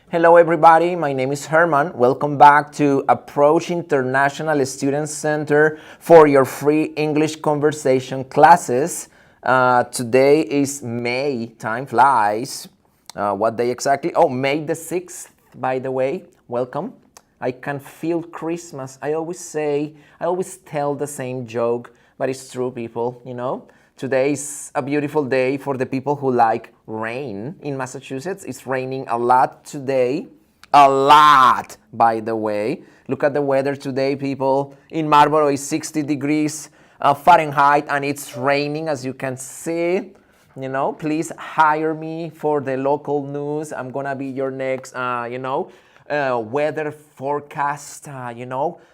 Hello everybody, my name is Herman. Welcome back to Approach International Student Center for your free English conversation classes. Today is May, time flies. What day exactly? Oh, May the 6th, by the way. Welcome. I can feel Christmas. I always tell the same joke, but it's true, people, you know. Today is a beautiful day for the people who like rain in Massachusetts. It's raining a lot today. A lot, by the way. Look at the weather today, people. In Marlboro, it's 60 degrees Fahrenheit, and it's raining, as you can see. You know, please hire me for the local news. I'm gonna be your next, weather forecast,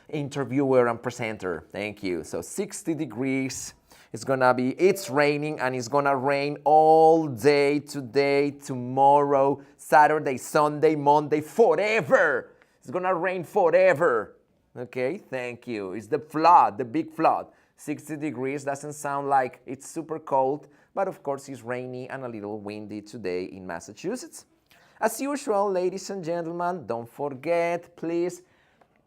interviewer and presenter. Thank you. So 60 degrees. It's raining, and it's gonna rain all day today, tomorrow, Saturday, Sunday, Monday, forever. It's gonna rain forever. Okay, thank you. It's the flood, the big flood. 60 degrees doesn't sound like it's super cold, but of course it's rainy and a little windy today in Massachusetts. As usual, ladies and gentlemen, don't forget, please,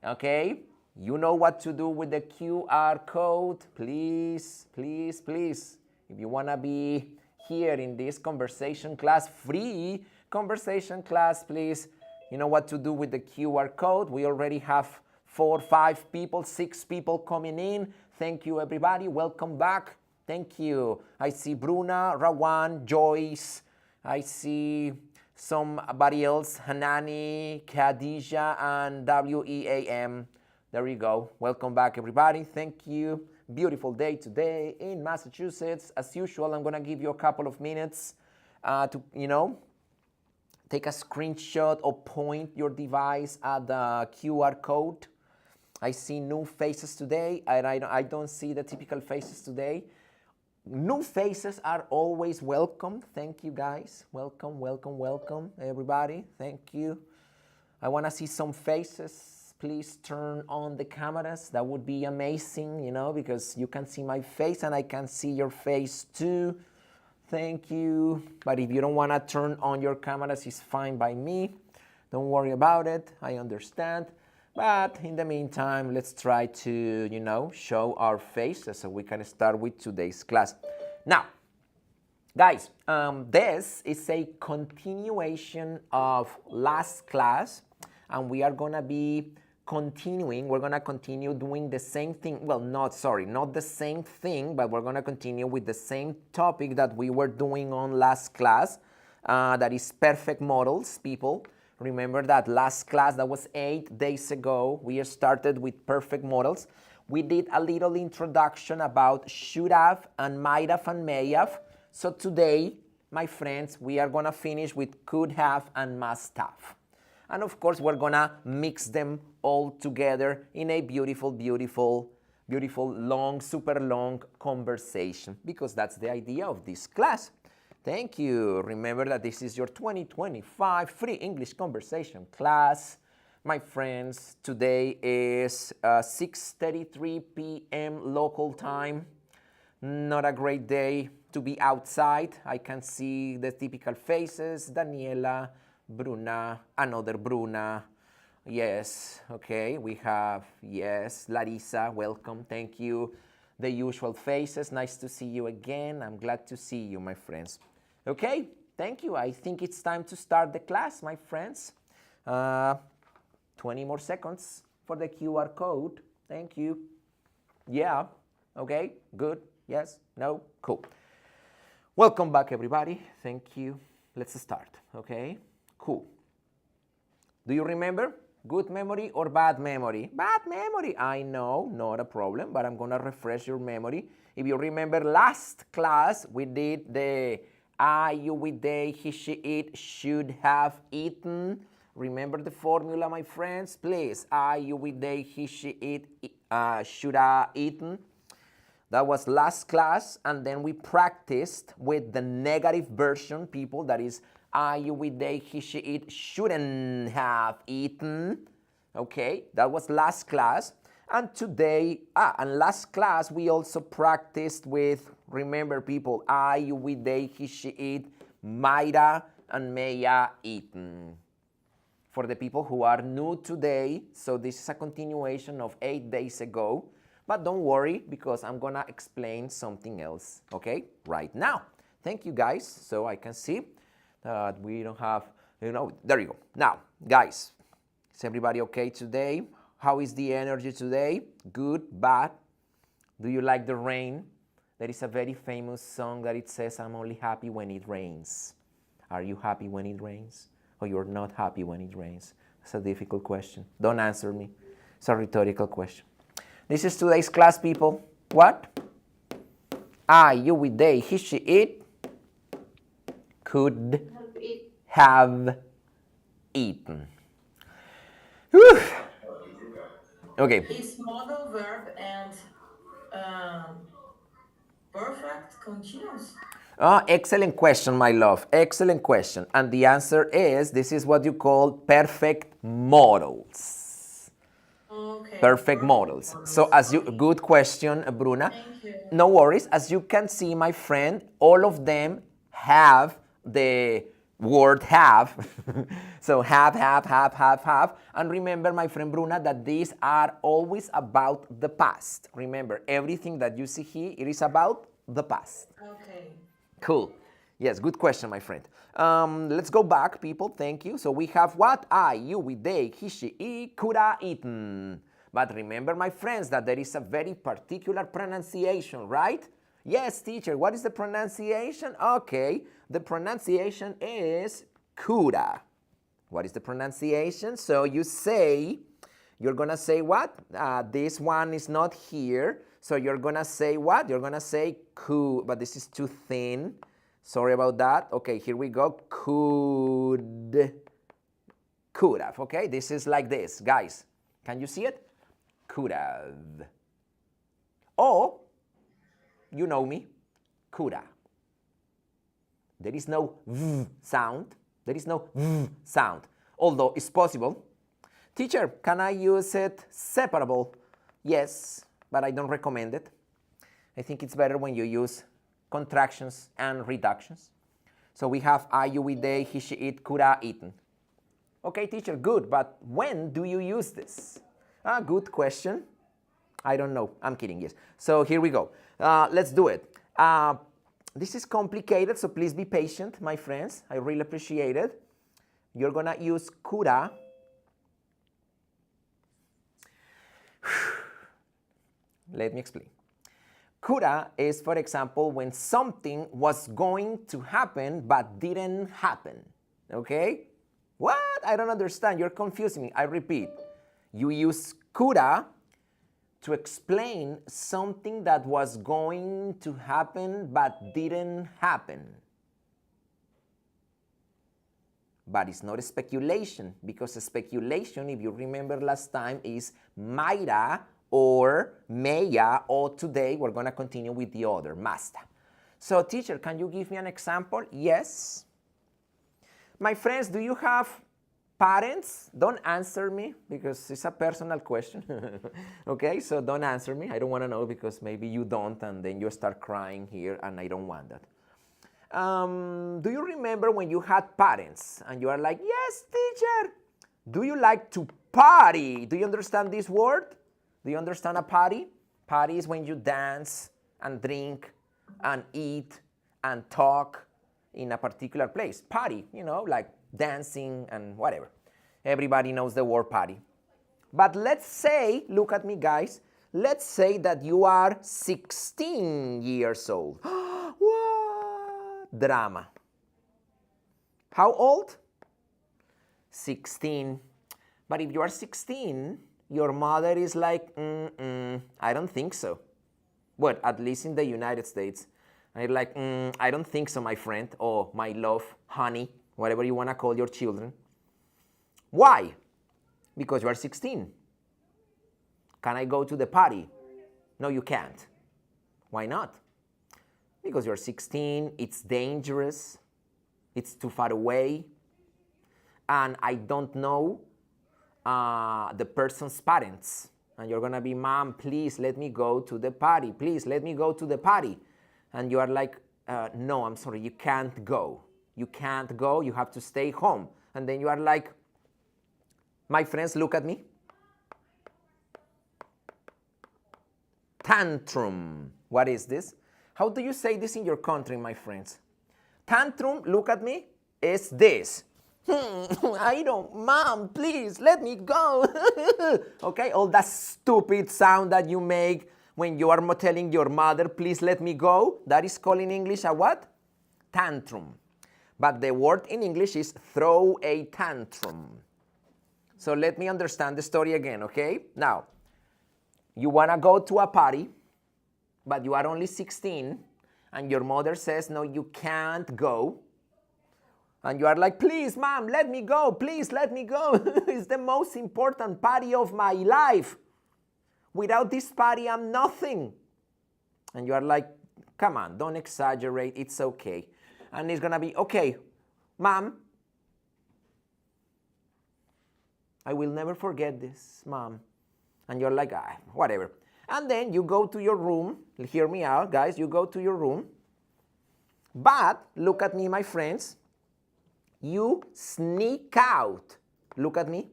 okay? You know what to do with the QR code. Please, please, please. If you want to be here in this conversation class, free conversation class, please, you know what to do with the QR code. We already have 4, 5 people, 6 people coming in. Thank you, everybody. Welcome back. Thank you. I see Bruna, Rawan, Joyce. I see somebody else, Hanani, Khadija, and WEAM. There you go. Welcome back, everybody. Thank you. Beautiful day today in Massachusetts. As usual, I'm going to give you a couple of minutes to, take a screenshot or point your device at the QR code. I see new faces today, and I don't see the typical faces today. New faces are always welcome. Thank you, guys. Welcome, welcome, welcome, everybody. Thank you. I want to see some faces. Please turn on the cameras. That would be amazing, because you can see my face and I can see your face too. Thank you. But if you don't want to turn on your cameras, it's fine by me. Don't worry about it. I understand. But in the meantime, let's try to, show our faces so we can start with today's class. Now, guys, this is a continuation of last class, and we are going to be we're going to continue doing the same thing. Well, not the same thing, but we're going to continue with the same topic that we were doing on last class. That is perfect modals, people. Remember that last class, that was 8 days ago, we started with perfect modals. We did a little introduction about should have and might have and may have. So today, my friends, we are going to finish with could have and must have. And of course, we're going to mix them all together in a beautiful, beautiful, beautiful, long, super long conversation, because that's the idea of this class. Thank you. Remember that this is your 2025 free English conversation class. My friends, today is 6:33 p.m. local time. Not a great day to be outside. I can see the typical faces. Daniela, Bruna, another Bruna. Yes, okay, we have, yes, Larissa, welcome, thank you. The usual faces, nice to see you again. I'm glad to see you, my friends. Okay, thank you. I think it's time to start the class, my friends. 20 more seconds for the QR code. Thank you. Yeah, okay, good, yes, no, cool. Welcome back, everybody. Thank you. Let's start, okay? Cool. Do you remember? Good memory or bad memory? Bad memory, I know, not a problem, but I'm going to refresh your memory. If you remember last class, we did the I, you, we, they, he, she, it, should have eaten. Remember the formula, my friends? Please, I, you, we, they, he, she, it, should have eaten. That was last class, and then we practiced with the negative version, people, that is I, you, we, they, he, she, it, shouldn't have eaten. Okay, that was last class. And today, and last class, we also practiced with, remember people, I, you, we, they, he, she, it, mighta, and maya eaten. for the people who are new today, so this is a continuation of 8 days ago. But don't worry, because I'm gonna explain something else, okay, right now. Thank you, guys. So I can see that we don't have, there you go. Now, guys, is everybody okay today? How is the energy today? Good, bad? Do you like the rain? There is a very famous song that it says, I'm only happy when it rains. Are you happy when it rains? Or you're not happy when it rains? That's a difficult question. Don't answer me. It's a rhetorical question. This is today's class, people. What? I, you, we, they, he, she, it could have eaten. Whew. Okay. It's modal verb and perfect continuous. Excellent question, my love. Excellent question. And the answer is, this is what you call perfect modals. Okay. Perfect modals. So good question, Bruna. Thank you. No worries. As you can see, my friend, all of them have the word have. So have. And remember, my friend Bruna, that these are always about the past. Remember, everything that you see here, it is about the past. Okay. Cool. Yes, good question, my friend. Let's go back, people. Thank you. So we have what? I, you, we, they, he, she, it could have eaten. But remember, my friends, that there is a very particular pronunciation, right? Yes, teacher. What is the pronunciation? Okay. The pronunciation is coulda. What is the pronunciation? So you say, you're going to say what? This one is not here. So you're going to say what? You're going to say could, but this is too thin. Sorry about that. Okay, here we go. Could have. Okay, this is like this. Guys, can you see it? Could have. Or, you know me, coulda. There is no v sound. There is no v sound. Although it's possible. Teacher, can I use it separable? Yes, but I don't recommend it. I think it's better when you use contractions and reductions. So we have I, you, we, they, he, she, it, coulda, eaten. Okay, teacher, good, but when do you use this? Good question. I don't know. I'm kidding, yes. So here we go. Let's do it. This is complicated, so please be patient, my friends. I really appreciate it. You're going to use coulda. Let me explain. Coulda is, for example, when something was going to happen but didn't happen. Okay? What? I don't understand. You're confusing me. I repeat. You use coulda to explain something that was going to happen but didn't happen. But it's not a speculation, because a speculation, if you remember last time, is mighta or maya, or today we're going to continue with the other, masta. So teacher, can you give me an example? Yes. My friends, do you have parents? Don't answer me, because it's a personal question. Okay, so don't answer me. I don't want to know, because maybe you don't, and then you start crying here, and I don't want that. Do you remember when you had parents and you are like, yes, teacher, do you like to party? Do you understand this word? Do you understand a party? Party is when you dance and drink and eat and talk in a particular place. Party, like dancing and whatever. Everybody knows the word party. But let's say, look at me, guys, let's say that you are 16 years old. What? Drama. How old? 16. But if you are 16, your mother is like, I don't think so. Well, at least in the United States. And you're like, I don't think so, my friend, or my love, honey, whatever you want to call your children. Why? Because you are 16. Can I go to the party? No, you can't. Why not? Because you're 16, it's dangerous, it's too far away, and I don't know the person's parents. And you're gonna be, Mom, please let me go to the party. Please let me go to the party. And you are like, no, I'm sorry, you can't go. You can't go, you have to stay home. And then you are like, My friends, look at me. Tantrum. What is this? How do you say this in your country, my friends? Tantrum, look at me, is this. I don't, Mom, please, let me go. Okay, all that stupid sound that you make when you are telling your mother, please let me go, that is called in English a what? Tantrum. But the word in English is throw a tantrum. So let me understand the story again, okay? Now, you want to go to a party, but you are only 16, and your mother says, no, you can't go. And you are like, please, Mom, let me go. Please, let me go. It's the most important party of my life. Without this party, I'm nothing. And you are like, come on, don't exaggerate. It's okay. And it's going to be, okay, Mom, I will never forget this, Mom. And you're like, whatever. And then you go to your room. Hear me out, guys. You go to your room. But look at me, my friends. You sneak out. Look at me.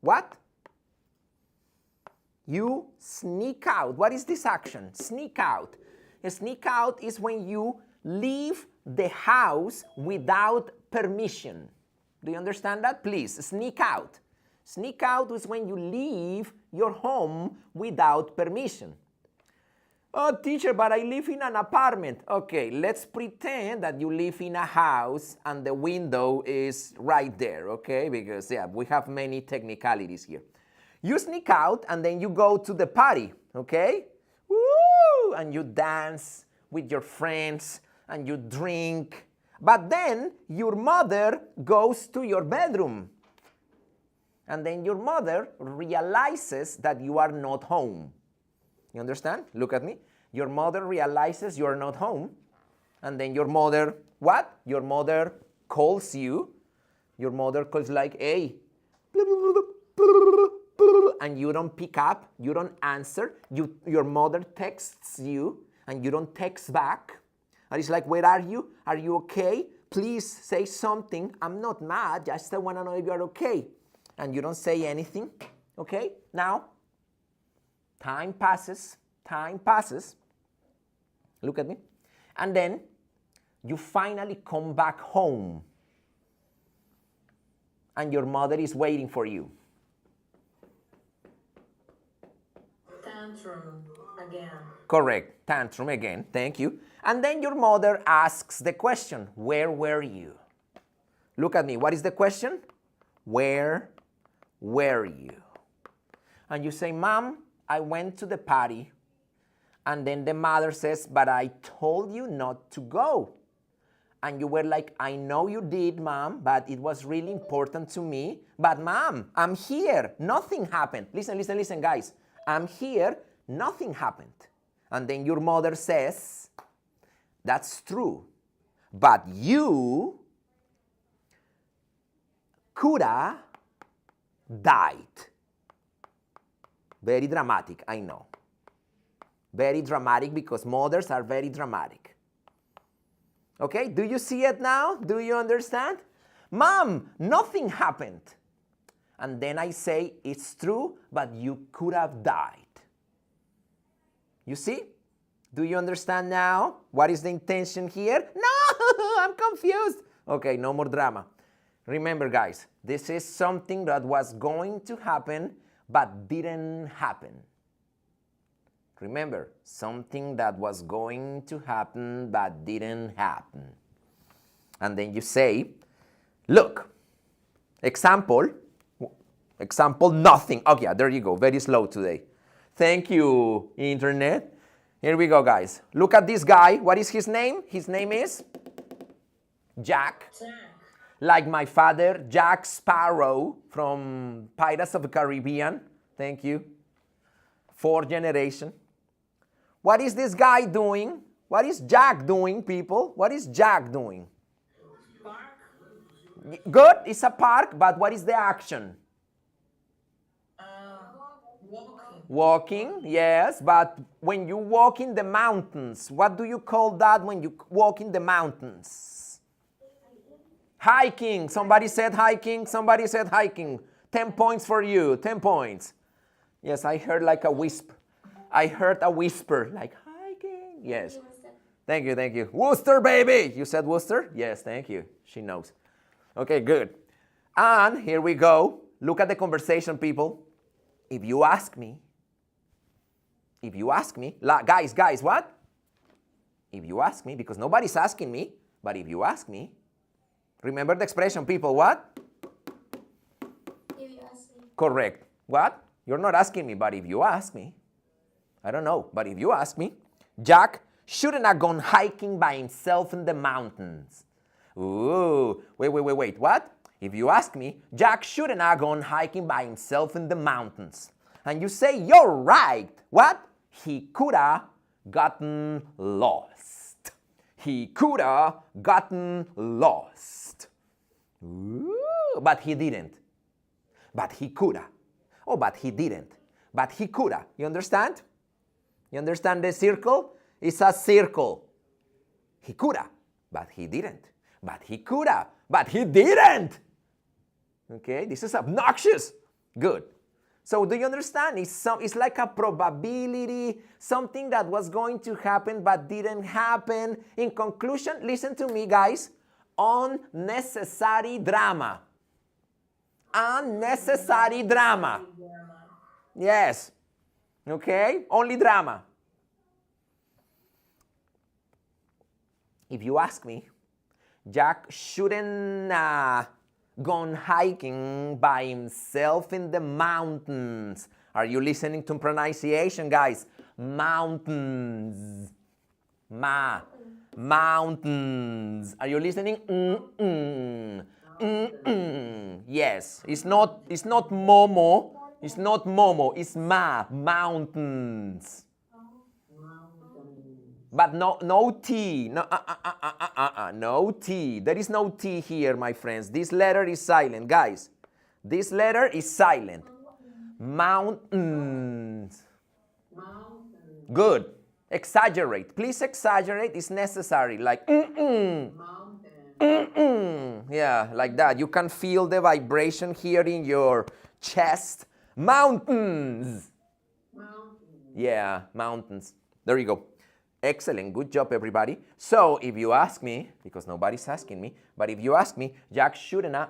What? You sneak out. What is this action? Sneak out. A sneak out is when you leave the house without permission. Do you understand that? Please, sneak out. Sneak out is when you leave your home without permission. Oh, teacher, but I live in an apartment. Okay, let's pretend that you live in a house and the window is right there, okay? Because, yeah, we have many technicalities here. You sneak out and then you go to the party, okay? Woo! And you dance with your friends and you drink. But then your mother goes to your bedroom. And then your mother realizes that you are not home. You understand? Look at me. Your mother realizes you are not home. And then your mother, what? Your mother calls you. Your mother calls like, hey. And you don't pick up. You don't answer. Your mother texts you. And you don't text back. And it's like, where are you? Are you okay? Please say something. I'm not mad. Just I want to know if you are okay. And you don't say anything. Okay? Now, time passes. Time passes. Look at me. And then you finally come back home. And your mother is waiting for you. Tantrum again. Correct. Tantrum again. Thank you. And then your mother asks the question, where were you? Look at me. What is the question? Where were you? And you say, Mom, I went to the party. And then the mother says, but I told you not to go. And you were like, I know you did, Mom, but it was really important to me. But Mom, I'm here. Nothing happened. Listen, listen, listen, guys. I'm here. Nothing happened. And then your mother says, that's true. But you coulda died. Very dramatic, I know. Very dramatic because mothers are very dramatic. Okay, do you see it now? Do you understand? Mom, nothing happened. And then I say, it's true, but you could have died. You see? Do you understand now? What is the intention here? No, I'm confused. Okay, no more drama. Remember, guys, this is something that was going to happen, but didn't happen. Remember, something that was going to happen, but didn't happen. And then you say, look, example nothing. Okay, yeah, there you go, very slow today. Thank you, internet. Here we go, guys. Look at this guy. What is his name? His name is Jack. Jack. Like my father, Jack Sparrow from Pirates of the Caribbean. Thank you. 4th generation. What is this guy doing? What is Jack doing, people? What is Jack doing? Park. Good, it's a park, but what is the action? Walking. Walking, yes, but when you walk in the mountains, what do you call that when you walk in the mountains? Hiking. Somebody said hiking. Somebody said hiking. 10 points for you. 10 points. Yes, I heard like a whisper. I heard a whisper like hiking. Yes. Thank you, thank you. Worcester, baby. You said Worcester? Yes, thank you. She knows. Okay, good. And here we go. Look at the conversation, people. If you ask me, guys, what? If you ask me, because nobody's asking me, but if you ask me, remember the expression, people, what? If you ask me. Correct. What? You're not asking me, but if you ask me, I don't know, but if you ask me, Jack shouldn't have gone hiking by himself in the mountains. Ooh, wait, what? If you ask me, Jack shouldn't have gone hiking by himself in the mountains. And you say, you're right. What? He could have gotten lost. He could have gotten lost. Ooh, but he didn't. But he could have. Oh, but he didn't. But he could have. You understand? You understand the circle? It's a circle. He could have, but he didn't. But he could have, but he didn't. Okay, this is obnoxious. Good. So do you understand? It's like a probability, something that was going to happen but didn't happen. In conclusion, listen to me, guys. Unnecessary drama. Unnecessary drama. Yes. Okay? Only drama. If you ask me, Jack shouldn't gone hiking by himself in the mountains. Are you listening to pronunciation, guys? Mountains. Mountains. Are you listening? Yes. It's not Momo. It's not Momo. It's mountains. But no T. No T. There is no T here, my friends. This letter is silent, guys. This letter is silent. Mountains. Good. Exaggerate. Please exaggerate. It's necessary. Like, yeah, like that. You can feel the vibration here in your chest. Mountains. Yeah, mountains. There you go. Excellent. Good job, everybody. So if you ask me, because nobody's asking me, but if you ask me, Jack shouldn't have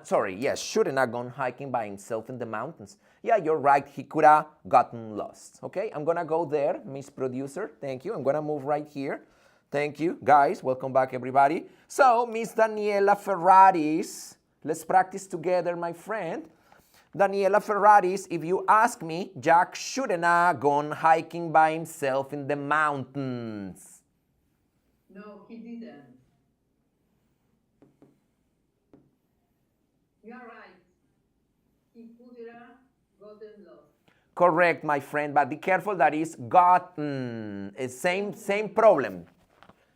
gone hiking by himself in the mountains. Yeah, you're right. He could have gotten lost. Okay, I'm going to go there, Miss Producer. Thank you. I'm going to move right here. Thank you. Guys, welcome back, everybody. So, Miss Daniela Ferraris, let's practice together, my friend. Daniela Ferraris, if you ask me, Jack shouldn't have gone hiking by himself in the mountains. No, he didn't. You are right. He could have gotten lost. Correct, my friend, but be careful, that is gotten. It's same problem.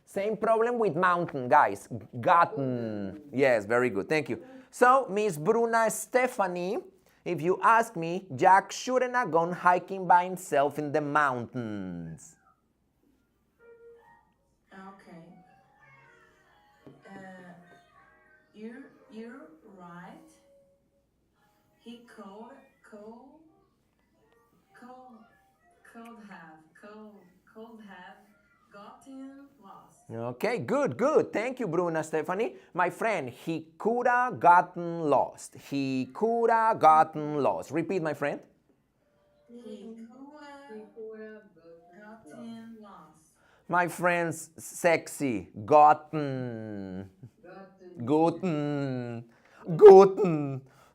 Same problem with mountain, guys. Gotten. Yes, very good. Thank you. So, Miss Bruna Stephanie, if you ask me, Jack shouldn't have gone hiking by himself in the mountains. Okay. You're right. He could have gotten lost. Okay, good. Thank you, Bruna Stephanie. My friend, he could have gotten lost. He could have gotten lost. Repeat, my friend. He could have gotten lost. My friends, sexy. Gotten. Gotten.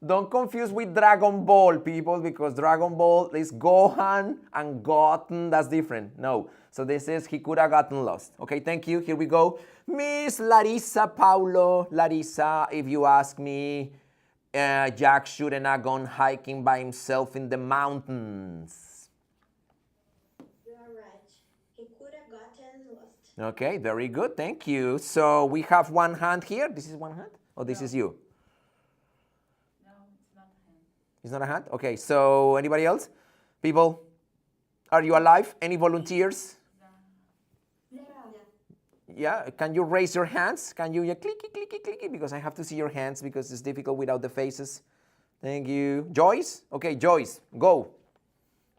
Don't confuse with Dragon Ball, people, because Dragon Ball is Gohan and gotten. That's different. No. So this is he could have gotten lost. Okay, thank you. Here we go. Miss Larissa Paulo. Larissa, if you ask me, Jack shouldn't have gone hiking by himself in the mountains. You are right. He could have gotten lost. Okay, very good. Thank you. So we have one hand here. This is one hand? Or this is you? No, it's not a hand. It's not a hand? Okay, so anybody else? People, are you alive? Any volunteers? Yeah, can you raise your hands? Can you clicky, because I have to see your hands because it's difficult without the faces. Thank you. Joyce? Okay, Joyce, go.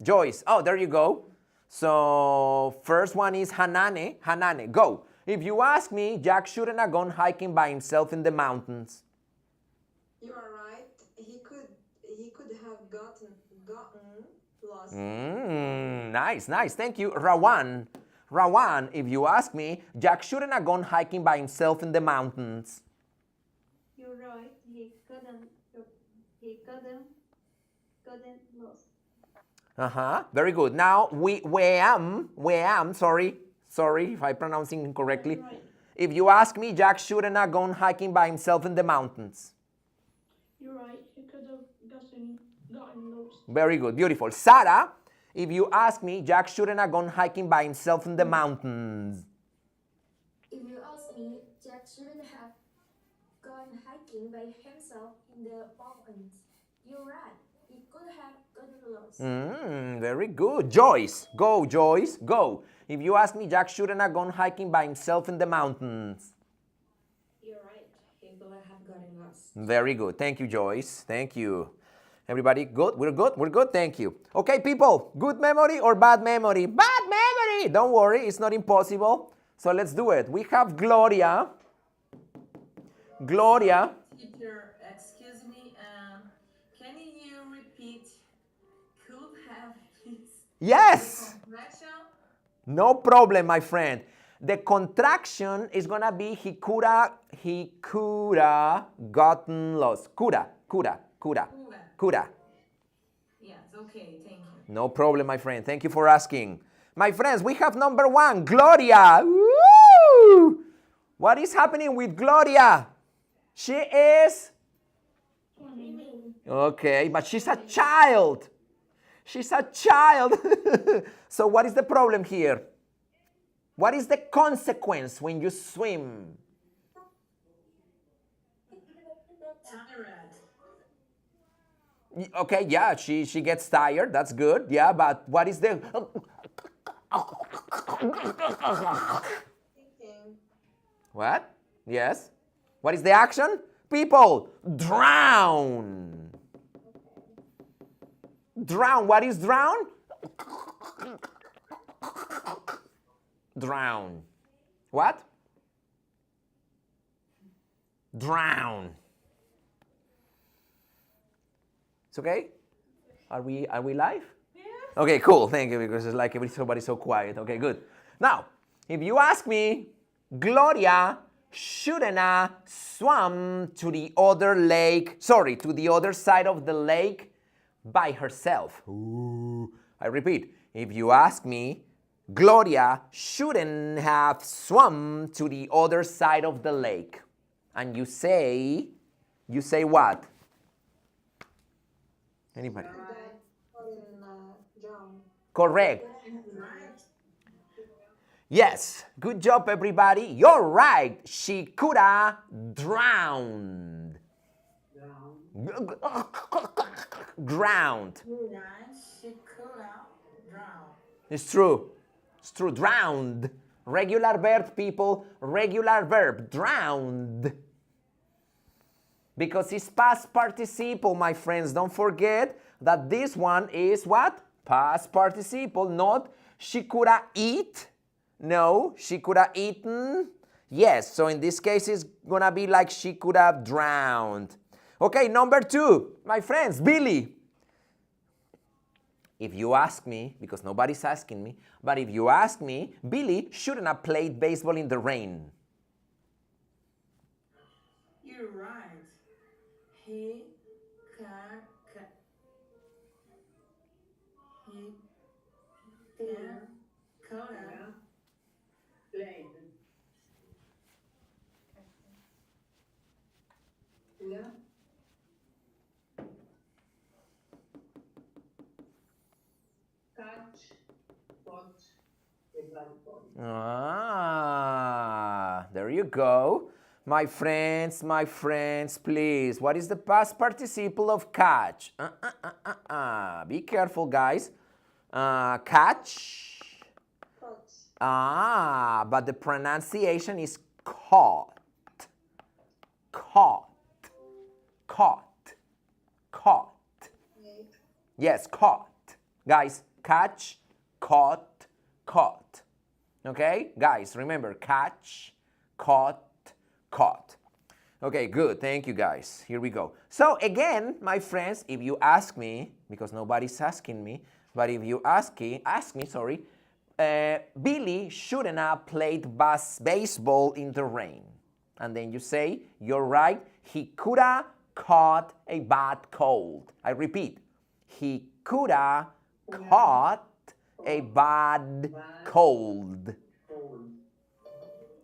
Joyce. Oh, there you go. So, first one is Hanane. Hanane, go. If you ask me, Jack shouldn't have gone hiking by himself in the mountains. You are right. He could have gotten lost. Nice, nice. Thank you. Rawan. Rawan, if you ask me, Jack shouldn't have gone hiking by himself in the mountains. You're right. Couldn't lost. Very good. Now we am, sorry if I pronouncing incorrectly. Right. If you ask me, Jack shouldn't have gone hiking by himself in the mountains. You're right. He could have gotten lost. Very good, beautiful. Sarah, if you ask me, Jack shouldn't have gone hiking by himself in the mountains. If you ask me, Jack shouldn't have gone hiking by himself in the mountains. You're right. He could have gotten lost. Very good. Joyce, go, Joyce, go. If you ask me, Jack shouldn't have gone hiking by himself in the mountains. You're right. He could have gotten lost. Very good. Thank you, Joyce. Thank you. Everybody good? We're good? We're good? Thank you. Okay, people, good memory or bad memory? Bad memory! Don't worry, it's not impossible. So let's do it. We have Gloria. Gloria. Teacher, excuse me, can you repeat could have please? Yes! The contraction? No problem, my friend. The contraction is gonna be he coulda gotten lost. Coulda. Yes, okay, thank you. No problem, my friend. Thank you for asking. My friends, we have number one, Gloria. Woo! What is happening with Gloria? She is? Okay, but she's a child. She's a child. So what is the problem here? What is the consequence when you swim? Tired. Okay, yeah, she gets tired. That's good. Yeah, but what is the... Thinking. What? Yes. What is the action? People, drown. Drown. What is drown? Drown. What? Drown. It's okay? Are we live? Yeah. Okay, cool. Thank you, because it's like everybody's so quiet. Okay, good. Now, if you ask me, Gloria shouldn't have swam to the other side of the lake by herself. Ooh. I repeat, if you ask me, Gloria shouldn't have swum to the other side of the lake. And you say what? Anybody? Correct. Yes. Good job, everybody. You're right. She could have drowned. Drowned. She could have drowned. It's true. It's true. Drowned. Regular verb, people. Regular verb. Drowned. Because it's past participle, my friends. Don't forget that this one is what? Past participle, not she could have eat. No, she could have eaten. Yes, so in this case it's gonna be like she could have drowned. Okay, number two, my friends, Billy. If you ask me, because nobody's asking me, but if you ask me, Billy shouldn't have played baseball in the rain. You're right. He could have Played. Yeah. Catch, watch, There you go. My friends, please. What is the past participle of catch? Be careful, guys. Catch. But the pronunciation is caught. Caught. Caught. caught. Yes, caught. Guys, catch, caught, caught. Okay? Guys, remember, catch, caught, caught. Okay, good. Thank you, guys. Here we go. So again, my friends, if you ask me, because nobody's asking me, but if you ask me, Billy shouldn't have played baseball in the rain. And then you say, you're right, he could have caught a bad cold. I repeat, he could have caught a bad cold.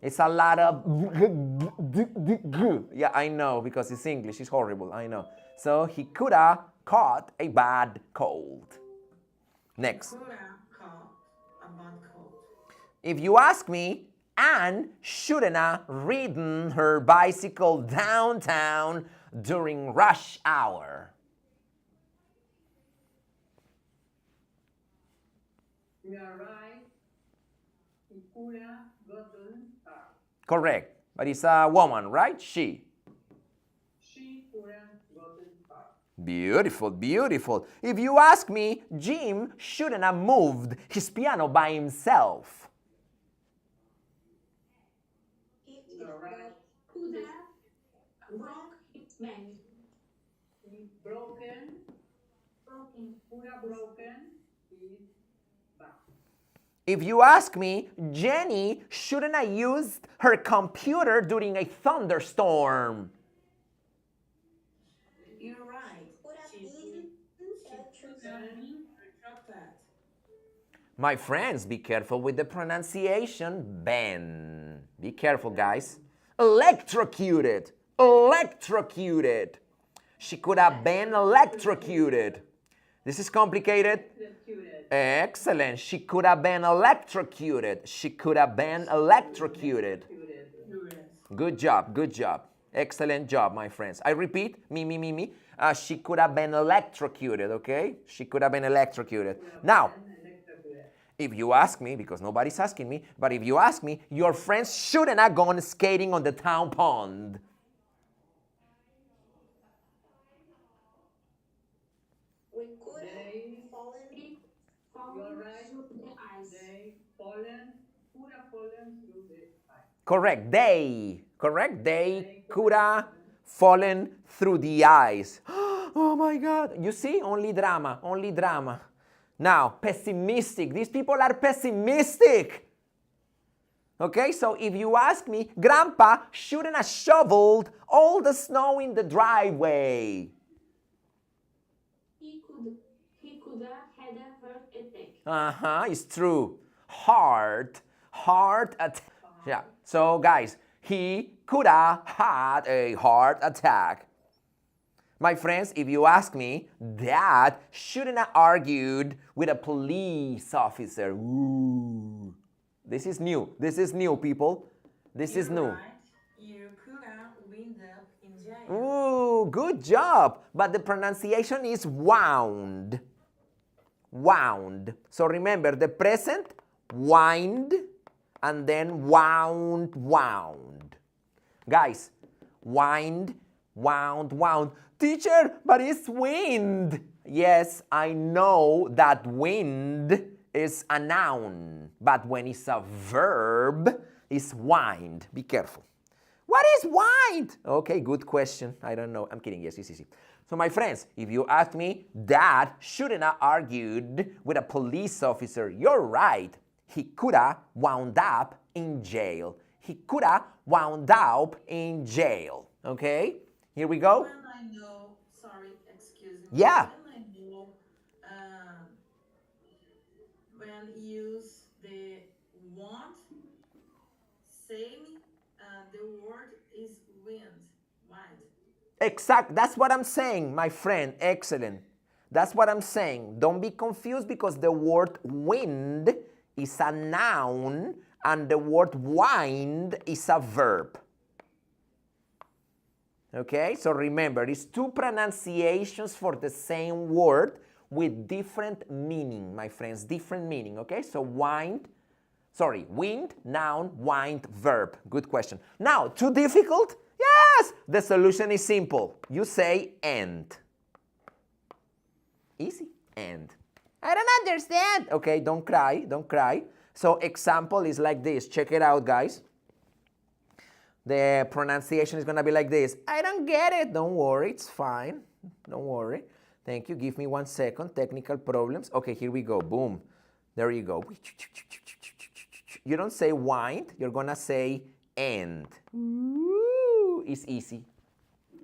It's a lot of yeah, I know, because it's English, it's horrible, I know. So he could have caught a bad cold. Next. Could have caught a bad cold. If you ask me, Anne shouldn't have ridden her bicycle downtown during rush hour. You are right. He could have gotten her. Correct. But it's a woman, right? She. She could have gotten her. Beautiful, beautiful. If you ask me, Jim shouldn't have moved his piano by himself. You are right. Could have broke its bank. He broken. Could have broken his back. If you ask me, Jenny shouldn't have used her computer during a thunderstorm. You're right. She could have been her chocolate. My friends, be careful with the pronunciation. Ben. Be careful, guys. Electrocuted. Electrocuted. She could have been electrocuted. This is complicated. Excellent. She could have been electrocuted. She could have been electrocuted. Good job. Good job. Excellent job, my friends. I repeat, me. She could have been electrocuted, okay? She could have been electrocuted. Now, if you ask me, because nobody's asking me, but if you ask me, your friends shouldn't have gone skating on the town pond. We could They, have fallen you are right. through the ice. They could have fallen through the ice. Correct. They could have fallen through the ice. Oh my God. You see? Only drama. Only drama. Now, pessimistic. These people are pessimistic. Okay, so if you ask me, Grandpa shouldn't have shoveled all the snow in the driveway. He could have had a heart attack. It's true. Heart attack. Yeah. So guys, he could have had a heart attack. My friends, if you ask me, Dad shouldn't have argued with a police officer. Ooh. This is new. This is new, people. This is new. Right. You could have wind up in jail. Ooh, good job. But the pronunciation is wound. Wound. So remember, the present, wind, and then wound. Guys, wind, wound. Teacher, but it's wind. Yes, I know that wind is a noun, but when it's a verb, it's wind. Be careful. What is wind? Okay, good question. I don't know. I'm kidding. Yes, it's easy. So my friends, if you ask me, Dad shouldn't have argued with a police officer. You're right. He could have wound up in jail. He could have wound up in jail. Okay? Here we go. When I know, sorry, excuse me. Yeah. When I know, when use the want, same, the word is wind, wind. Exact. That's what I'm saying, my friend. Excellent. That's what I'm saying. Don't be confused because the word wind is a noun and the word wind is a verb. Okay, so remember, it's two pronunciations for the same word with different meaning, my friends, different meaning, okay? So wind, noun, wind, verb. Good question. Now, too difficult? Yes! The solution is simple. You say end. Easy. And. I don't understand. Okay, don't cry, don't cry. So example is like this. Check it out, guys. The pronunciation is going to be like this. I don't get it. Don't worry, it's fine. Don't worry. Thank you. Give me 1 second. Technical problems. Okay, here we go. Boom. There you go. You don't say wind. You're going to say end. Ooh, it's easy.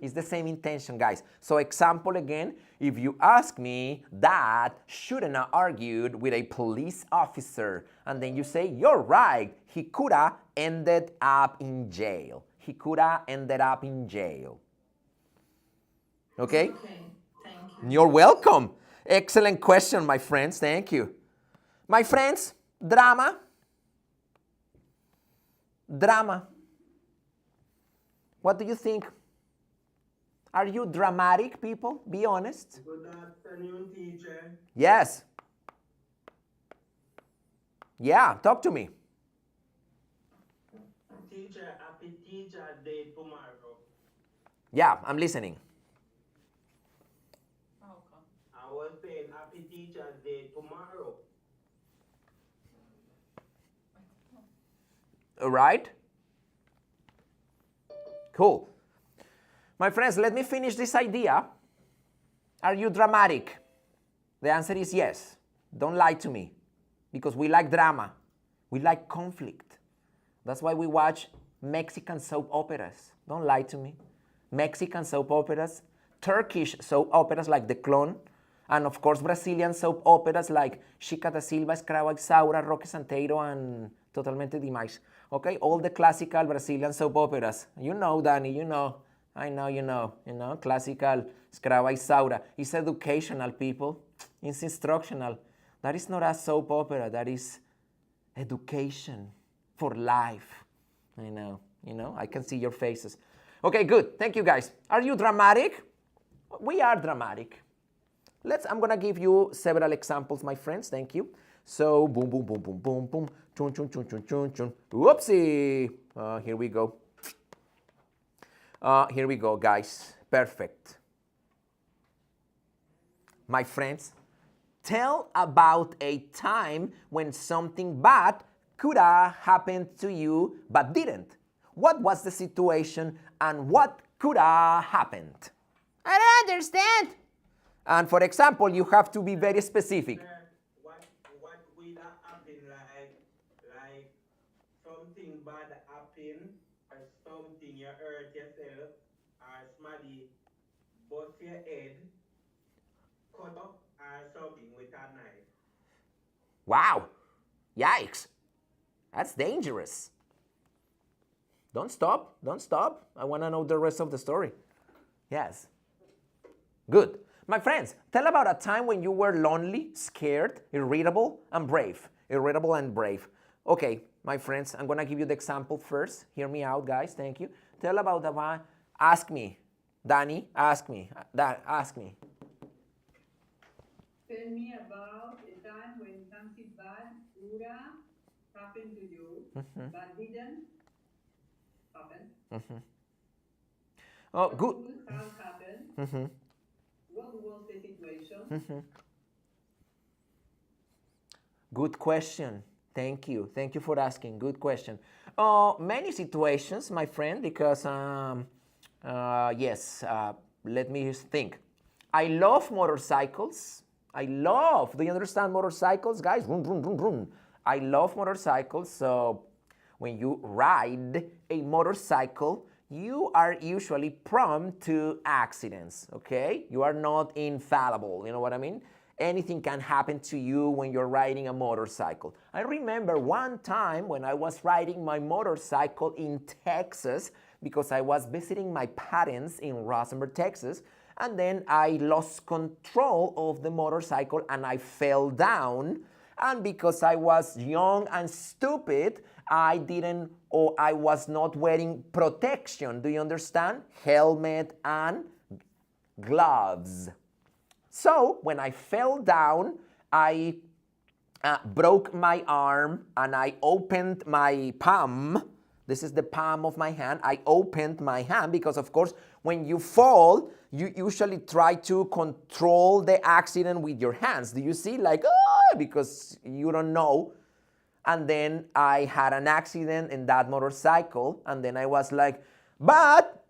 It's the same intention, guys. So example again, if you ask me, Dad shouldn't have argued with a police officer, and then you say, you're right, he could have ended up in jail. He could have ended up in jail. Okay? Okay, thank you. You're welcome. Excellent question, my friends. Thank you. My friends, drama. Drama. What do you think? Are you dramatic people? Be honest. Good afternoon, teacher. Yes. Yeah, talk to me. Teacher, happy teacher day tomorrow. Yeah, I'm listening. I was saying happy teacher's day tomorrow. All right? Cool. My friends, let me finish this idea. Are you dramatic? The answer is yes. Don't lie to me. Because we like drama. We like conflict. That's why we watch Mexican soap operas. Don't lie to me. Mexican soap operas, Turkish soap operas like The Clone, and of course Brazilian soap operas like Chica da Silva, Escrava Isaura, Roque Santeiro, and Totalmente Demais. Okay, all the classical Brazilian soap operas. You know, Danny, you know. I know, you know, classical Escrava Isaura. It's educational, people. It's instructional. That is not a soap opera. That is education for life. I know, I can see your faces. Okay, good. Thank you, guys. Are you dramatic? We are dramatic. I'm going to give you several examples, my friends. Thank you. So, boom, boom, boom, boom, boom, boom. Chun, chun, chun, chun, chun, chun. Whoopsie. Here we go. Here we go, guys. Perfect. My friends, tell about a time when something bad could have happened to you but didn't. What was the situation and what could have happened? I don't understand. And for example, you have to be very specific. What will happen like something bad happen or something you hurt yourself or somebody bust your head, cut up or something with a knife. Wow. Yikes. That's dangerous. Don't stop. Don't stop. I want to know the rest of the story. Yes. Good. My friends, tell about a time when you were lonely, scared, irritable, and brave. Irritable and brave. Okay, my friends, I'm going to give you the example first. Hear me out, guys. Thank you. Tell about the one. Ask me. Danny, ask me. Ask me. Tell me about a time when something bad would have happened to you, but didn't happen. Oh, What good. would have happened? What was the situation? Good question. Thank you. Thank you for asking. Good question. Many situations, my friend, because, yes, let me think. I love motorcycles. Do you understand motorcycles, guys? Vroom, vroom, vroom, vroom. I love motorcycles, so when you ride a motorcycle, you are usually prone to accidents, okay? You are not infallible, you know what I mean? Anything can happen to you when you're riding a motorcycle. I remember one time when I was riding my motorcycle in Texas because I was visiting my parents in Rosenberg, Texas, and then I lost control of the motorcycle and I fell down. And because I was young and stupid, I was not wearing protection. Do you understand? Helmet and gloves. So when I fell down, I broke my arm and I opened my palm This is the palm of my hand. I opened my hand because, of course, when you fall, you usually try to control the accident with your hands. Do you see? Like, oh, because you don't know. And then I had an accident in that motorcycle, and then I was like, but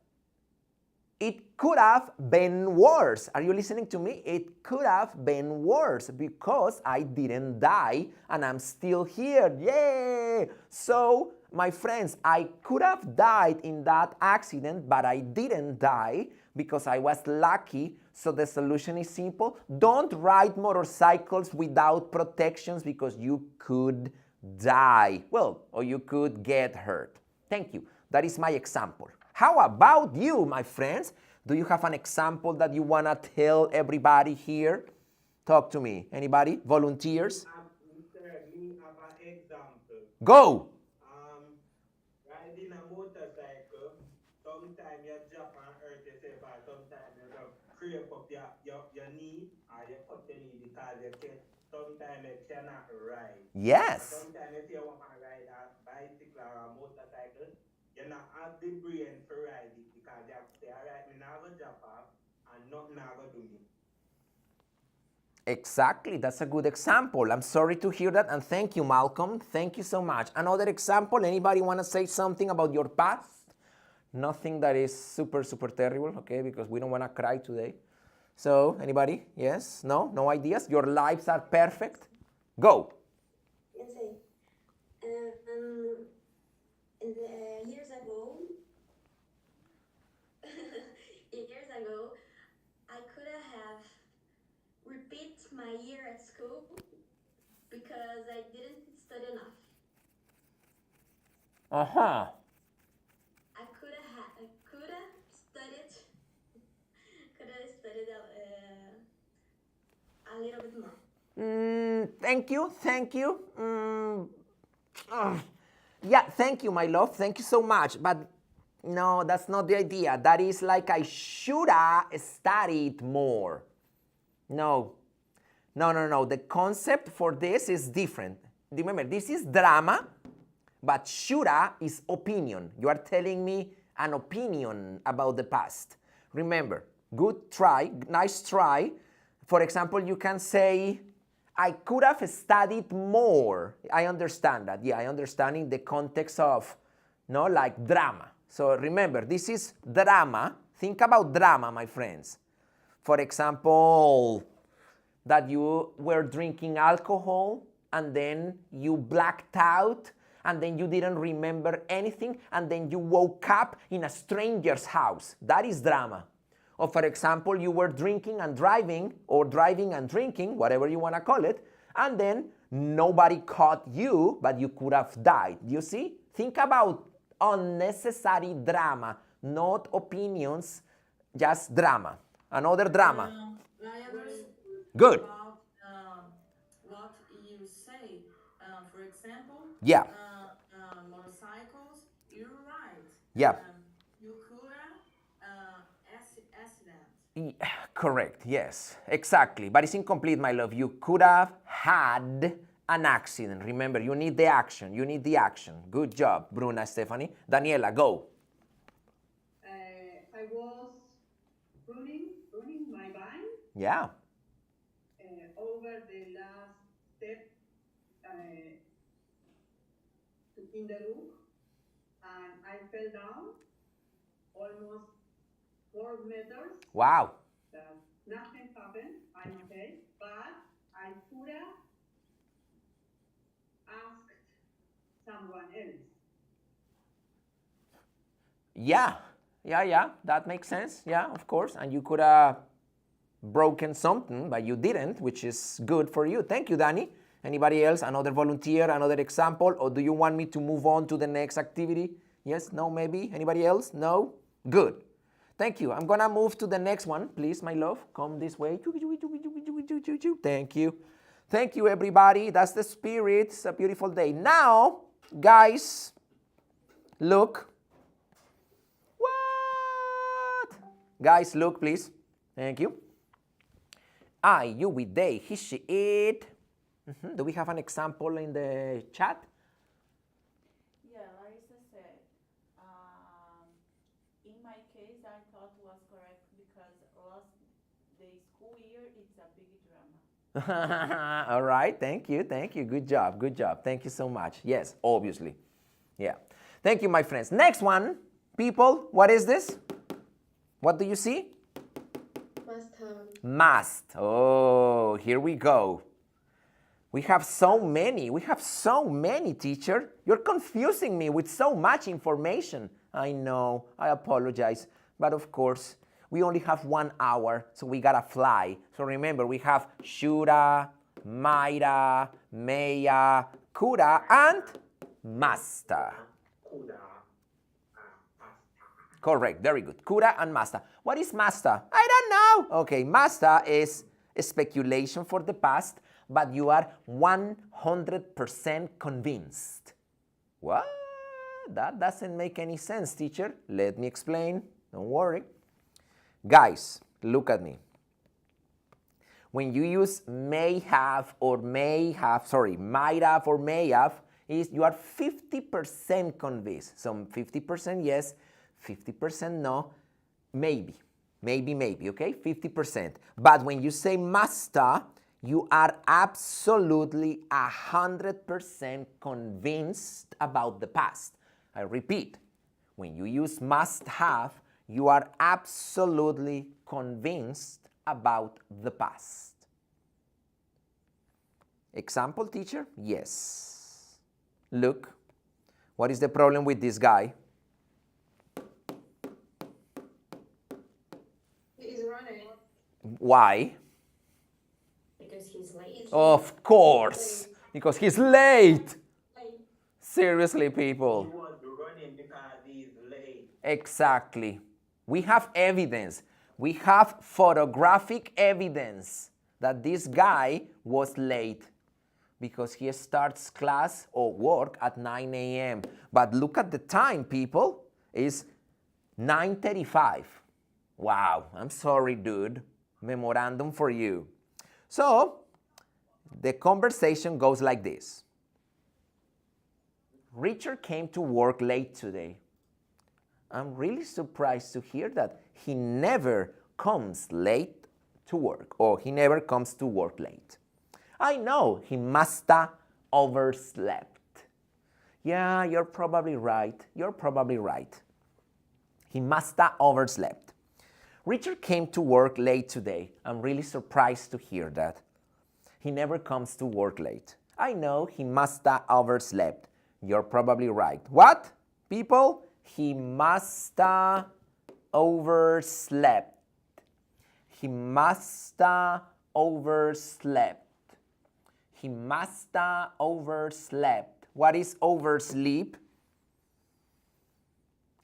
it could have been worse. Are you listening to me? It could have been worse because I didn't die and I'm still here. Yay! So, my friends, I could have died in that accident, but I didn't die because I was lucky. So the solution is simple. Don't ride motorcycles without protections because you could die. Well, or you could get hurt. Thank you. That is my example. How about you, my friends? Do you have an example that you want to tell everybody here? Talk to me. Anybody? Volunteers? Me have an example. Go! Riding a motorcycle, sometimes you drop and hurt yourself, or sometimes you scrape up your knee, or you cut your knee because sometimes you cannot ride. Yes. Sometimes if you want to ride a bicycle or a motorcycle, you not have the brain to ride it because you have to say, all right, me now go drop off and nothing now go do me. Exactly, that's a good example. I'm sorry to hear that, and thank you, Malcolm. Thank you so much. Another example, anybody want to say something about your past? Nothing that is super, super terrible, okay, because we don't want to cry today. So, anybody? Yes? No? No ideas? Your lives are perfect? Go. Yes, years ago, years ago, I could have repeat my year at school because I didn't study enough. Uh-huh. I could have studied a little bit more. Thank you. Yeah, thank you, my love. Thank you so much. But no, that's not the idea. That is like I should have studied more. No. The concept for this is different. Remember, this is drama, but shoulda is opinion. You are telling me an opinion about the past. Remember, good try, nice try. For example, you can say, I could have studied more. I understand that. Yeah, I understand in the context of, no, like drama. So remember, this is drama. Think about drama, my friends. For example, that you were drinking alcohol and then you blacked out and then you didn't remember anything and then you woke up in a stranger's house. That is drama. Or for example, you were drinking and driving or driving and drinking, whatever you want to call it, and then nobody caught you, but you could have died. You see? Think about unnecessary drama, not opinions, just drama. Another drama. I understand Good. about what you say. For example, Yeah. Motorcycles, you're right. Yeah. You could have accident. Correct, yes, exactly. But it's incomplete, my love. You could have had an accident. Remember, you need the action. You need the action. Good job, Bruna, Stephanie. Daniela, go. I was running my bike Yeah. over the last step in the loop, and I fell down almost 4 meters. Wow. Nothing happened. I'm okay, but I could have asked someone else. Yeah. That makes sense. Yeah, of course. And you could have broken something, but you didn't, which is good for you. Thank you, Danny. Anybody else? Another volunteer? Another example? Or do you want me to move on to the next activity? Yes? No? Maybe? Anybody else? No? Good. Thank you. I'm going to move to the next one. Please, my love, come this way. Thank you. Thank you, everybody. That's the spirit. It's a beautiful day. Now, guys, look. What? Guys, look, please. Thank you. I, you, we, they, he, she, it. Do we have an example in the chat? Yeah, Larissa said, It's a big drama. All right, thank you, good job, thank you so much. Yes, obviously, yeah. Thank you, my friends. Next one, people, what is this? What do you see? Must have. Must. Oh, here we go. We have so many, teacher. You're confusing me with so much information. I know, I apologize, but of course, we only have 1 hour, so we gotta fly. So remember, we have shoulda, mighta, maya, coulda, and masta. Correct, very good. Coulda and masta. What is masta? I don't know. Okay, masta is a speculation for the past, but you are 100% convinced. What? That doesn't make any sense, teacher. Let me explain. Don't worry. Guys, look at me. When you use might have or may have, might have or may have, is you are 50% convinced. So 50% yes, 50% no, maybe, okay? 50%. But when you say musta, you are absolutely 100% convinced about the past. I repeat, when you use must have, you are absolutely convinced about the past. Example, teacher? Yes. Look, what is the problem with this guy? He's running. Why? Because he's late. Of course, because he's late. Seriously, people. He was running because he's late. Exactly. We have evidence. We have photographic evidence that this guy was late because he starts class or work at 9 a.m. But look at the time, people. It's 9:35. Wow, I'm sorry, dude. Memorandum for you. So, the conversation goes like this. Richard came to work late today. I'm really surprised to hear that he never comes late to work, or he never comes to work late. I know he must have overslept. Yeah, you're probably right. He must have overslept. Richard came to work late today. I'm really surprised to hear that. He never comes to work late. I know he must have overslept. You're probably right. What, people? He must have overslept. He must have overslept. He must have overslept. What is oversleep?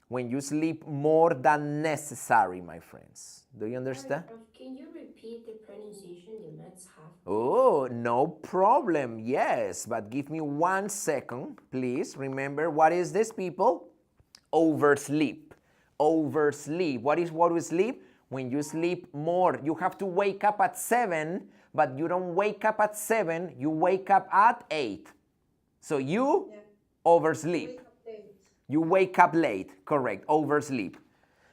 When you sleep more than necessary, my friends. Do you understand? Can you repeat the pronunciation, the must have? Oh, no problem. Yes, but give me 1 second, please. Remember, what is this, people? Oversleep. Oversleep. What is oversleep? When you sleep more, you have to wake up at 7, but you don't wake up at 7, you wake up at 8. So you oversleep. You wake up late. Correct. Oversleep.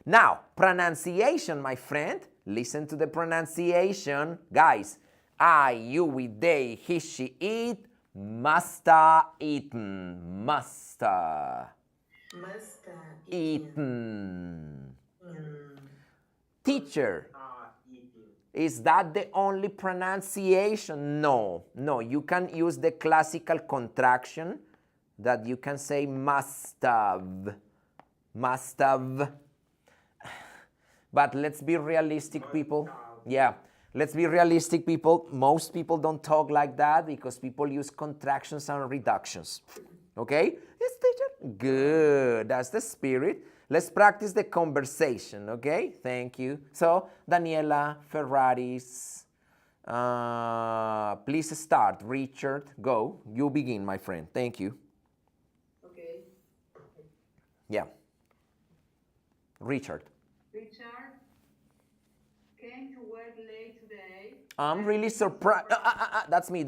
Now, pronunciation, my friend. Listen to the pronunciation. Guys, I, you, we, they, he, she, it, musta, eaten. Musta. Musta. Eaten. Teacher, is that the only pronunciation? No, you can use the classical contraction that you can say must have. But let's be realistic, people. Yeah, let's be realistic, people. Most people don't talk like that because people use contractions and reductions. Okay? Yes, teacher? Good. That's the spirit. Let's practice the conversation, okay? Thank you. So, Daniela, Ferraris, please start. Richard, go. You begin, my friend. Thank you. Okay. Yeah. Richard. Richard came to work late today. I'm really surprised. That's me.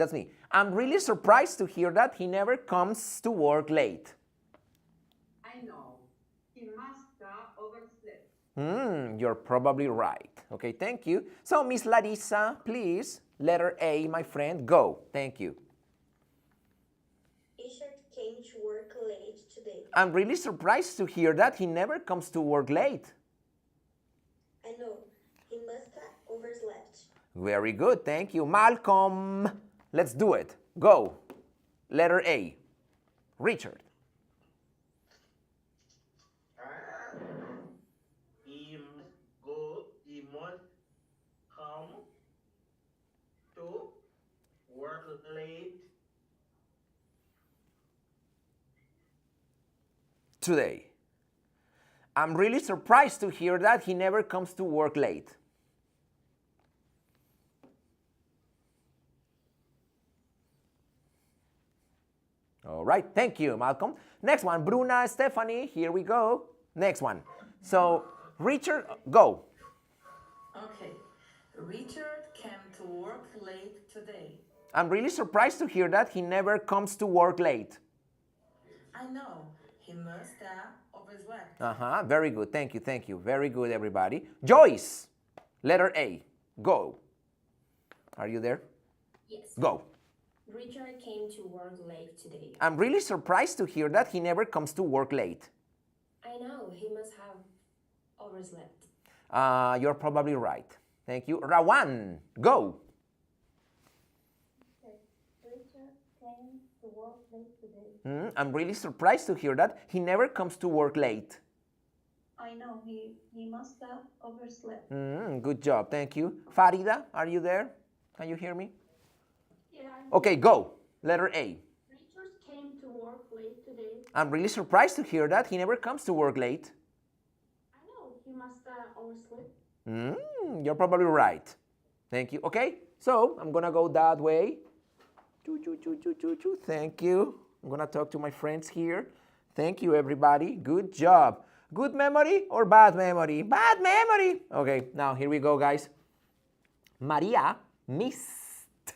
I'm really surprised to hear that he never comes to work late. I know. He must have overslept. You're probably right. Okay, thank you. So, Miss Larissa, please, letter A, my friend, go. Thank you. Richard came to work late today. I'm really surprised to hear that he never comes to work late. I know. He must have overslept. Very good, thank you. Malcolm, let's do it. Go. Letter A, Richard. He must go, he must come to work late Today. I'm really surprised to hear that he never comes to work late. All right, thank you, Malcolm. Next one, Bruna, Stephanie, here we go. Next one. So, Richard, go. Okay. Richard came to work late today. I'm really surprised to hear that he never comes to work late. I know. He must have overslept. Very good, thank you, thank you. Very good, everybody. Joyce, letter A, go. Are you there? Yes. Go. Richard came to work late today. I'm really surprised to hear that he never comes to work late. I know, he must have overslept. You're probably right. Thank you. Rawan, go. Richard came to work late today. I'm really surprised to hear that he never comes to work late. I know. He must have overslept. Good job, thank you. Farida, are you there? Can you hear me? Yeah. Okay, go. Letter A. Richard came to work late today. I'm really surprised to hear that he never comes to work late. I know. He must have overslept. You're probably right. Thank you. Okay, so I'm gonna go that way. Thank you. I'm gonna talk to my friends here. Thank you, everybody. Good job. Good memory or bad memory? Bad memory. Okay, now here we go, guys. Maria missed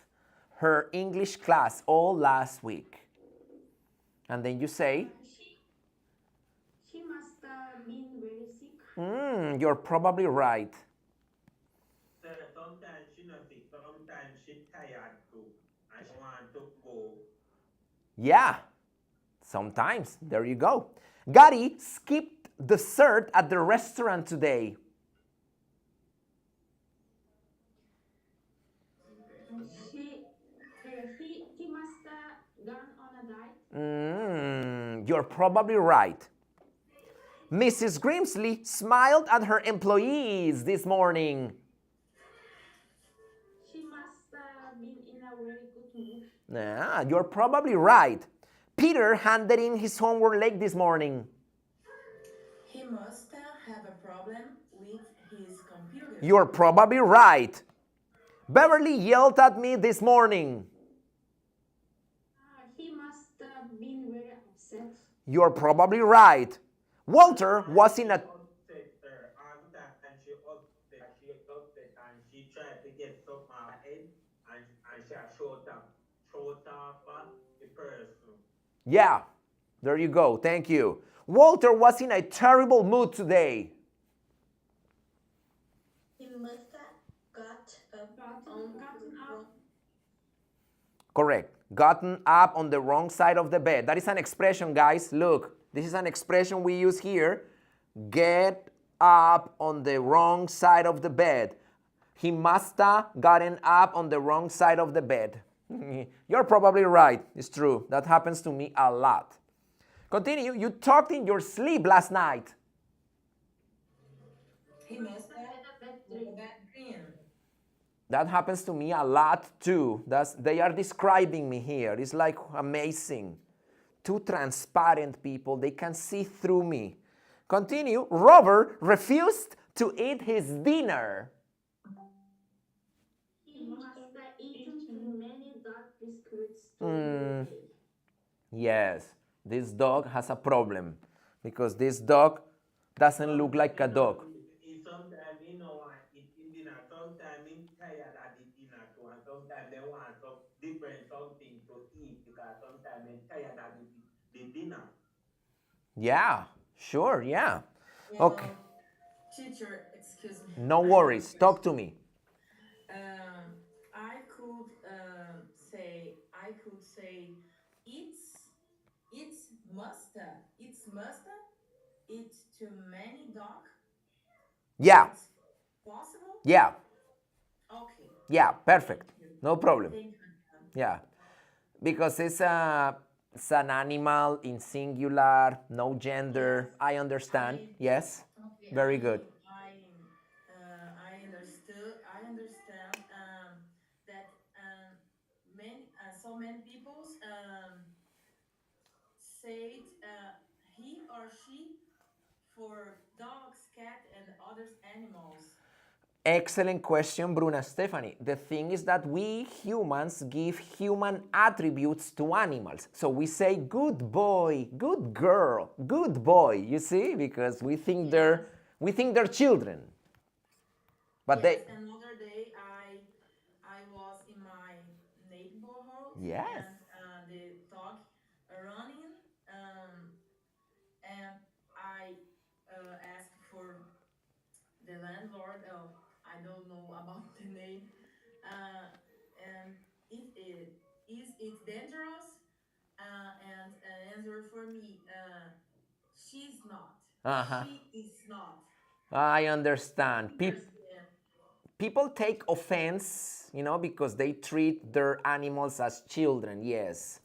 her English class all last week. And then you say, She must have been very sick. You're probably right. Sometimes she not sick, sometimes she tired too, and she want to go. Yeah, sometimes. There you go. Gary skipped dessert at the restaurant today. He must have gone on a diet. You're probably right. Mrs. Grimsley smiled at her employees this morning. She must have been in a very good mood. Yeah, you're probably right. Peter handed in his homework late this morning. He must have a problem with his computer. You're probably right. Beverly yelled at me this morning. He must have been very upset. You're probably right. Walter was in a... Upset her. All the time she upset and she tried to get something ahead and she showed off the person. Yeah, there you go. Thank you. Walter was in a terrible mood today. He must have gotten up. Correct. Gotten up on the wrong side of the bed. That is an expression, guys. Look, this is an expression we use here. Get up on the wrong side of the bed. He must have gotten up on the wrong side of the bed. You're probably right. It's true. That happens to me a lot. Continue. You talked in your sleep last night. He must have a bad dream. That happens to me a lot too. They are describing me here. It's like amazing. Two transparent people. They can see through me. Continue. Robert refused to eat his dinner. He must have eaten too many dark biscuits during the day. Yes, this dog has a problem because this dog doesn't look like a dog. Sometimes you know eat dinner, sometimes I'm tired at the dinner too, and sometimes they want some different something to eat because sometimes I'm tired at the dinner. Yeah, sure, yeah. Okay. Teacher, excuse excuse me. No I have a worries. Talk to question. me. I could I could say it's must eat too many dog. Yeah. It's possible. Yeah. Okay, Yeah. thank Perfect. you. No problem. Thank you. Yeah. Because it's an animal in singular, no Yes, gender. I understand. I Yes. okay. Very good. I understand that so many people said he or she for dogs, cat, and other animals. Excellent question, Bruna Stephanie. The thing is that we humans give human attributes to animals. So we say good boy, good girl, good boy, you see? Because Yes, we think they're children. But yes. they Another day, I was in my neighborhood yes. and the dog running, um, and I asked for the landlord. Oh, I don't know about the name. And it is it dangerous? And an answer for me, she's not. Uh-huh. She is not. I understand. Understand? People take offense, because they treat their animals as children, yes.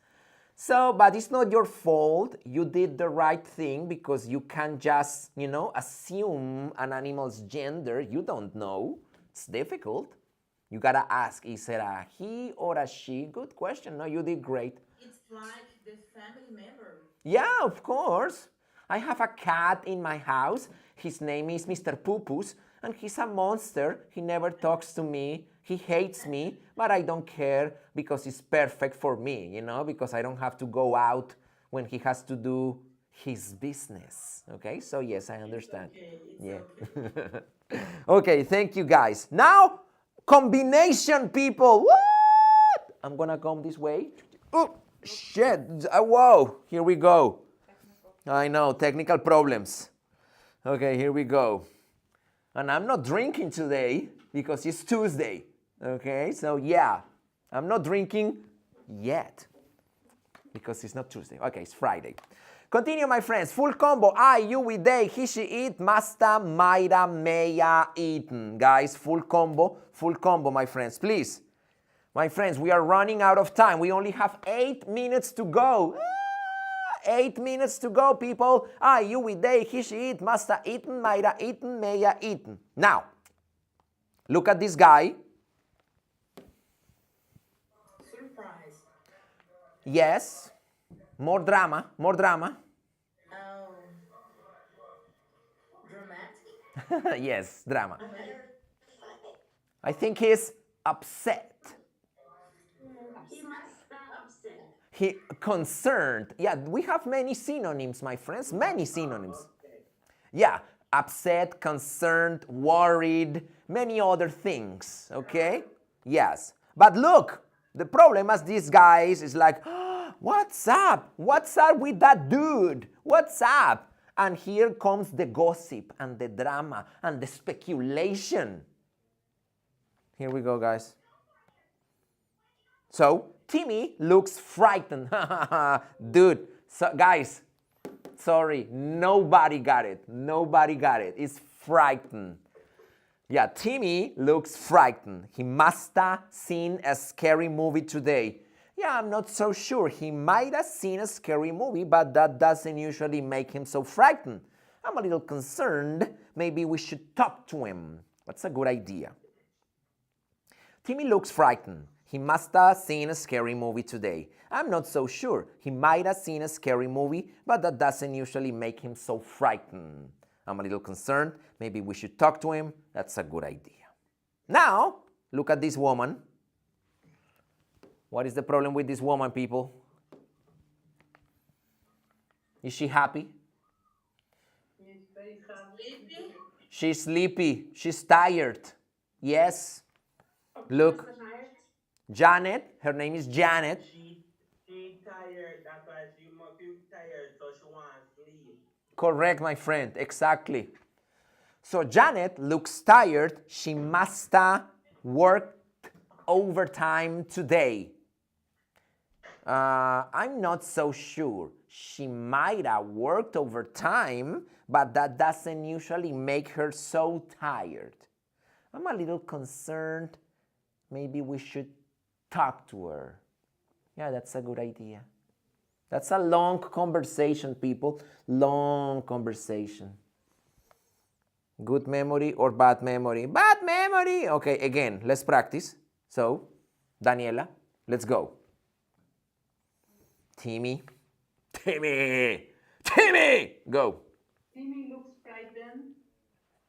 So, but it's not your fault. You did the right thing because you can't just, assume an animal's gender. You don't know. It's difficult. You gotta ask, is it a he or a she? Good question. No, you did great. It's like the family member. Yeah, of course. I have a cat in my house. His name is Mr. Pupus, and he's a monster. He never talks to me. He hates me, but I don't care because it's perfect for me, because I don't have to go out when he has to do his business. Okay, so yes, I It's understand. okay. It's Yeah. okay. Okay, thank you guys. Now, combination people. What? I'm gonna come this way. Oh, shit. Whoa, here we go. I know, technical problems. Okay, here we go. And I'm not drinking today because it's Tuesday. Okay, so yeah, I'm not drinking yet because it's not Tuesday. Okay, it's Friday. Continue, my friends. Full combo. I, you, we, they, he, she, it, masta, maira, meya, eaten. Guys, full combo, my friends. Please. My friends, we are running out of time. We only have 8 minutes to go. 8 minutes to go, people. I, you, we, they, he, she, it, masta, eaten, maira, eaten, meya, eaten. Now, look at this guy. Surprise. Yes. More drama, more drama. Oh, dramatic. Yes, drama. Dramatic. I think he's upset. He must upset. He concerned. Yeah, we have many synonyms, my friends. Many synonyms. Okay. Yeah, upset, concerned, worried, many other things. Okay? Yes. But look, the problem as these guys is like, "Oh, what's up? What's up with that dude? What's up?" And here comes the gossip and the drama and the speculation. Here we go, guys. So, Timmy looks frightened. Dude, so guys, sorry, nobody got it. Nobody got it. It's frightened. Yeah, Timmy looks frightened. He must have seen a scary movie today. Yeah, I'm not so sure. He might have seen a scary movie, but that doesn't usually make him so frightened. I'm a little concerned. Maybe we should talk to him. That's a good idea. Timmy looks frightened. He must have seen a scary movie today. I'm not so sure. He might have seen a scary movie, but that doesn't usually make him so frightened. I'm a little concerned. Maybe we should talk to him. That's a good idea. Now, look at this woman. What is the problem with this woman, people? Is she happy? He's very happy. Sleepy. She's sleepy. She's tired. Yes. Look. Janet. Her name is Janet. She tired. That's why she must be tired. So she wants sleep. Correct, my friend. Exactly. So Janet looks tired. She must have worked overtime today. I'm not so sure. She might have worked overtime, but that doesn't usually make her so tired. I'm a little concerned. Maybe we should talk to her. Yeah, that's a good idea. That's a long conversation, people. Long conversation. Good memory or bad memory? Bad memory! Okay, again, let's practice. So, Daniela, let's go. Timmy, go. Timmy looks frightened.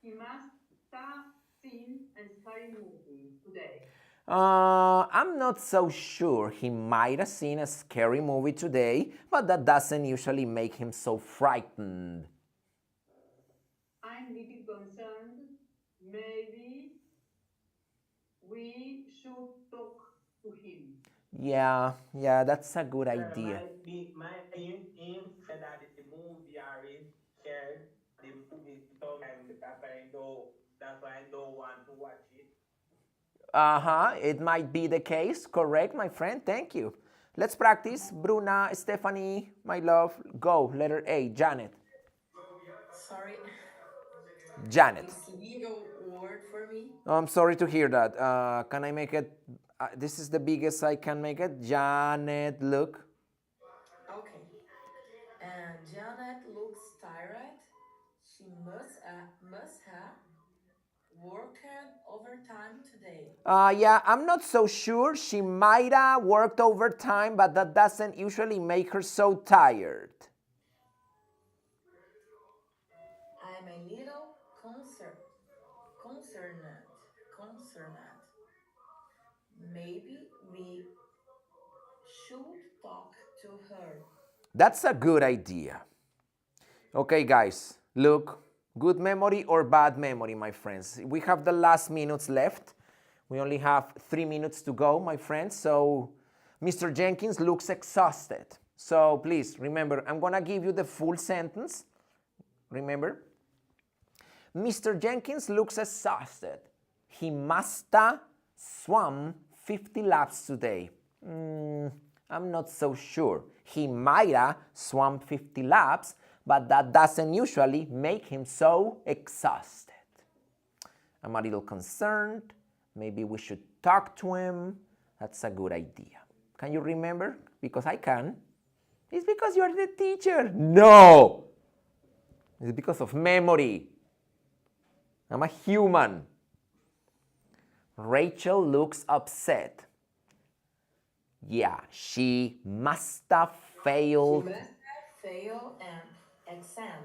He must have seen a scary movie today. I'm not so sure. He might have seen a scary movie today, but that doesn't usually make him so frightened. I'm little concerned. Maybe we should talk to him. Yeah, that's a good idea. Might be him said that the movie are scared. The movie sometimes that's why I don't want to watch it. It might be the case. Correct, my friend. Thank you. Let's practice. Bruna, Stephanie, my love. Go. Letter A, Janet. Sorry, Janet. this little word for me. I'm sorry to hear that. Can I make it? This is the biggest I can make it. Janet, look. Okay. And Janet looks tired. She must have worked overtime today. Yeah, I'm not so sure. She might have worked overtime, but that doesn't usually make her so tired. I'm a little concerned. Maybe we should talk to her. That's a good idea. Okay, guys, look, good memory or bad memory, my friends. We have the last minutes left. We only have 3 minutes to go, my friends. So Mr. Jenkins looks exhausted. So please remember, I'm going to give you the full sentence. Remember? Mr. Jenkins looks exhausted. He must have swum 50 laps today. I'm not so sure. He might have swum 50 laps, but that doesn't usually make him so exhausted. I'm a little concerned. Maybe we should talk to him. That's a good idea. Can you remember? Because I can. It's because you're the teacher. No! It's because of memory. I'm a human. Rachel looks upset. Yeah, she must have failed. She must have failed an exam.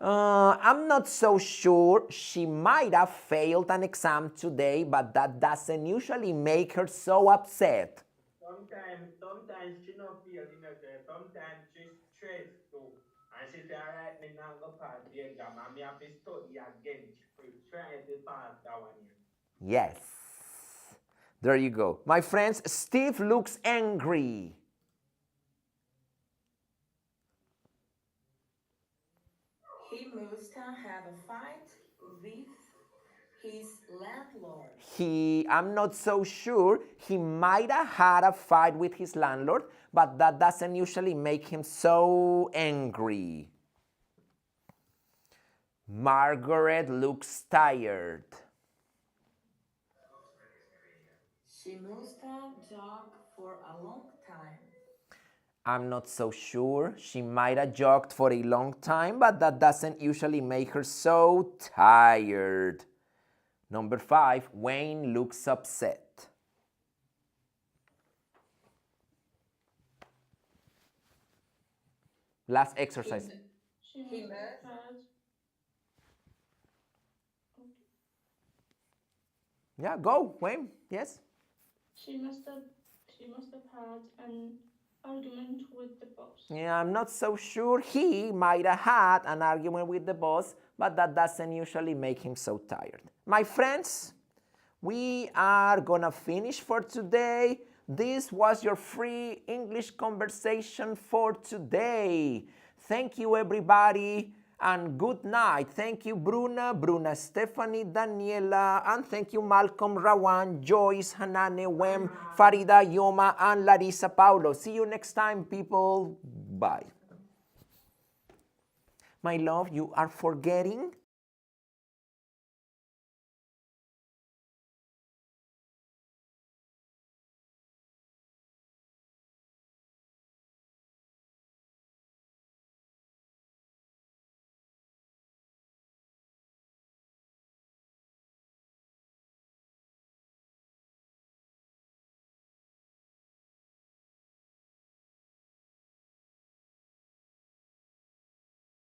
I'm not so sure. She might have failed an exam today, but that doesn't usually make her so upset. Sometimes she not feel innocent. Sometimes she's stressed too. And she say, all right, me now go pass the exam and me have to study again. She try to pass that one here. Yes. There you go. My friends, Steve looks angry. He must have a fight with his landlord. I'm not so sure. He might have had a fight with his landlord, but that doesn't usually make him so angry. Margaret looks tired. She must have jogged for a long time. I'm not so sure. She might have jogged for a long time, but that doesn't usually make her so tired. Number 5, Wayne looks upset. Last exercise. He must. Yeah, go, Wayne. Yes. She must have had an argument with the boss. Yeah, I'm not so sure. He might have had an argument with the boss, but that doesn't usually make him so tired. My friends, we are gonna finish for today. This was your free English conversation for today. Thank you, everybody. And good night. Thank you, Bruna, Stephanie, Daniela, and thank you, Malcolm, Rawan, Joyce, Hanane, Wem, Farida, Yoma, and Larissa Paulo. See you next time, people. Bye. My love, you are forgetting